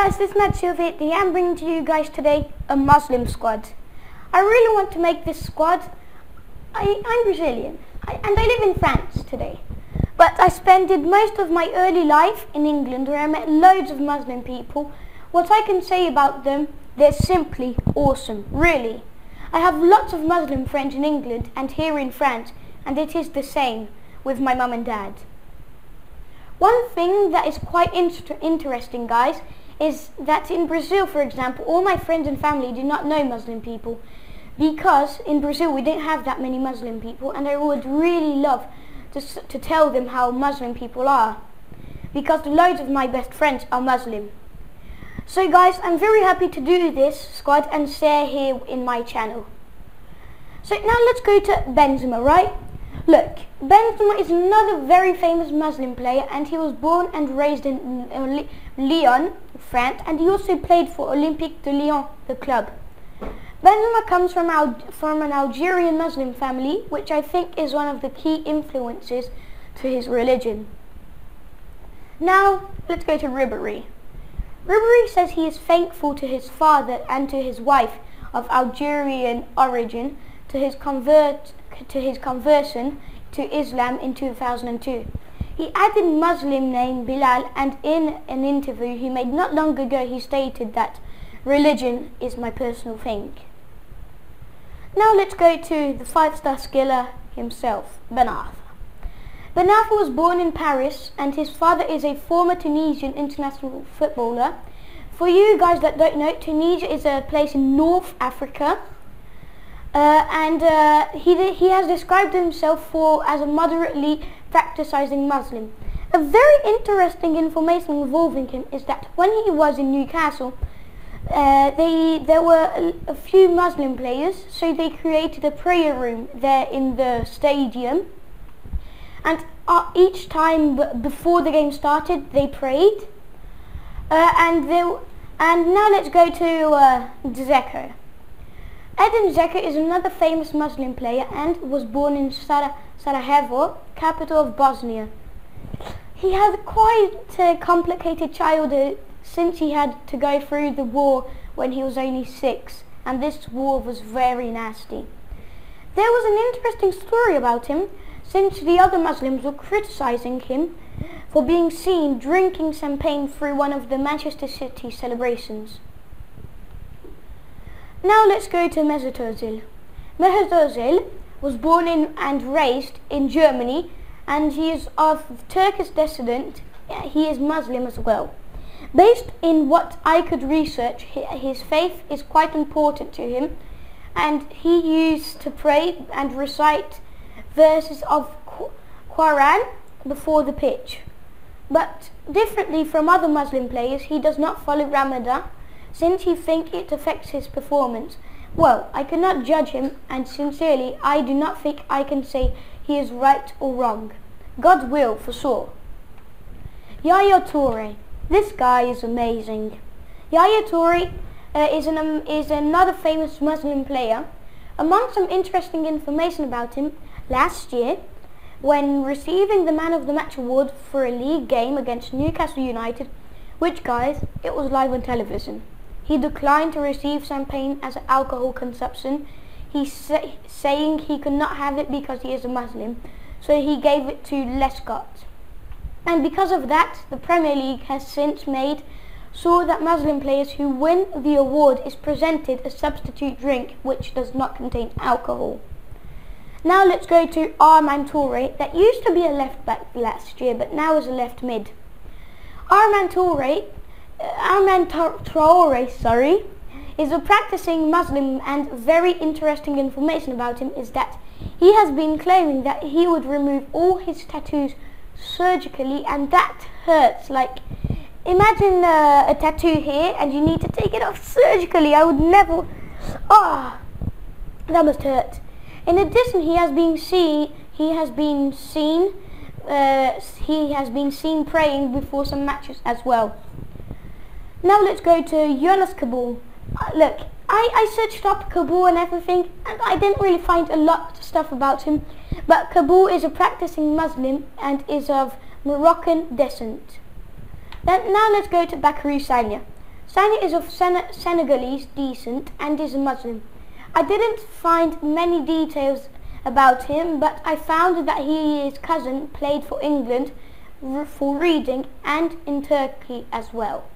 guys, this is Silva. I'm bringing to you guys today a Muslim squad. I really want to make this squad. I'm Brazilian and I live in France today. But I spent most of my early life in England where I met loads of Muslim people. What I can say about them, they're simply awesome, really. I have lots of Muslim friends in England and here in France, and it is the same with my mum and dad. One thing that is quite interesting, guys, is that in Brazil, for example, all my friends and family do not know Muslim people because in Brazil we didn't have that many Muslim people, and I would really love to tell them how Muslim people are because loads of my best friends are Muslim. So guys, I'm very happy to do this squad and share here in my channel. So now let's go to Benzema, right? Look, Benzema is another very famous Muslim player, and he was born and raised in Lyon, France, and he also played for Olympique de Lyon, the club. Benzema comes from an Algerian Muslim family, which I think is one of the key influences to his religion. Now, let's go to Ribéry. Ribéry says he is thankful to his father and to his wife of Algerian origin to his conversion to Islam in 2002. He added Muslim name Bilal, and in an interview he made not long ago he stated that religion is my personal thing. Now let's go to the 5-star skiller himself, Ben Arfa. Ben Arfa was born in Paris and his father is a former Tunisian international footballer. For you guys that don't know, Tunisia is a place in North Africa. He has described himself as a moderately practicing Muslim. A very interesting information involving him is that when he was in Newcastle, there were a few Muslim players, so they created a prayer room there in the stadium, and each time before the game started they prayed. And now let's go to Dzeko. Edin Dzeko is another famous Muslim player and was born in Sarajevo, capital of Bosnia. He had quite a complicated childhood since he had to go through the war when he was only 6, and this war was very nasty. There was an interesting story about him since the other Muslims were criticizing him for being seen drinking champagne through one of the Manchester City celebrations. Now let's go to Mesut Özil. Mesut Özil was born and raised in Germany, and he is of Turkish descent. He is Muslim as well. Based in what I could research, his faith is quite important to him, and he used to pray and recite verses of Quran before the pitch. But differently from other Muslim players, he does not follow Ramadan, since he thinks it affects his performance. Well, I cannot judge him, and sincerely, I do not think I can say he is right or wrong. God will, for sure. Yaya Toure. This guy is amazing. Yaya Toure is another famous Muslim player. Among some interesting information about him, last year, when receiving the Man of the Match award for a league game against Newcastle United, which, guys, it was live on television, he declined to receive champagne as alcohol consumption. He's saying he could not have it because he is a Muslim, so he gave it to Lescott. And because of that, the Premier League has since made sure that Muslim players who win the award is presented a substitute drink which does not contain alcohol. Now let's go to Armand Toure, that used to be a left back last year but now is a left mid. Armand Traore, is a practicing Muslim, and very interesting information about him is that he has been claiming that he would remove all his tattoos surgically, and that hurts. Like, imagine a tattoo here and you need to take it off surgically. I would never. That must hurt. In addition, he has been seen praying before some matches as well. Now let's go to Yunus Kabul. Look, I searched up Kabul and everything, and I didn't really find a lot of stuff about him, but Kabul is a practicing Muslim and is of Moroccan descent. Now let's go to Bakary Sagna. Sani is of Senegalese descent and is a Muslim. I didn't find many details about him, but I found that his cousin played for England for Reading and in Turkey as well.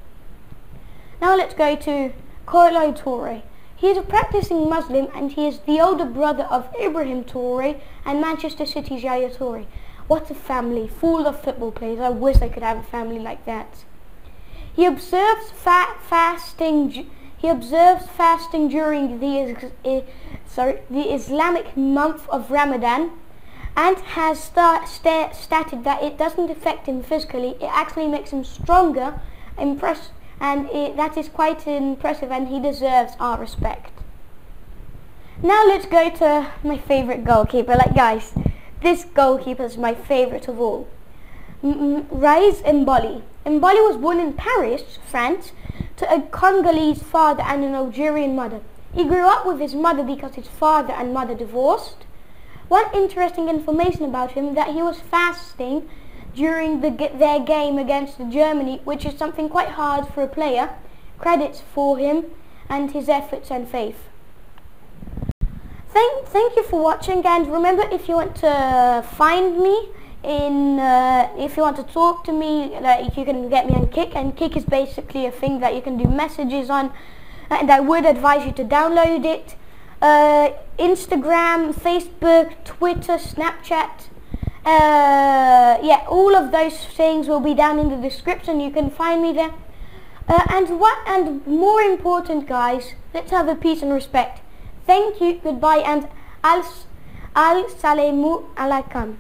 Now let's go to Kolo Toure. He is a practicing Muslim and he is the older brother of Ibrahim Toure and Manchester City's Yaya Toure. What a family, full of football players. I wish I could have a family like that. He observes fasting during the Islamic month of Ramadan and has stated that it doesn't affect him physically, it actually makes him stronger, that is quite impressive and he deserves our respect. Now let's go to my favourite goalkeeper. Guys, this goalkeeper is my favourite of all. Rais Mboli. Mboli was born in Paris, France, to a Congolese father and an Algerian mother. He grew up with his mother because his father and mother divorced. One interesting information about him that he was fasting during their game against Germany, which is something quite hard for a player. Credits for him and his efforts and faith. Thank you for watching, and remember, if you want to find me if you want to talk to me, you can get me on Kick, and Kick is basically a thing that you can do messages on, and I would advise you to download it. Instagram, Facebook, Twitter, Snapchat, yeah, all of those things will be down in the description. You can find me there. And more important, guys, let's have a peace and respect. Thank you, goodbye, and al-salamu alaikum.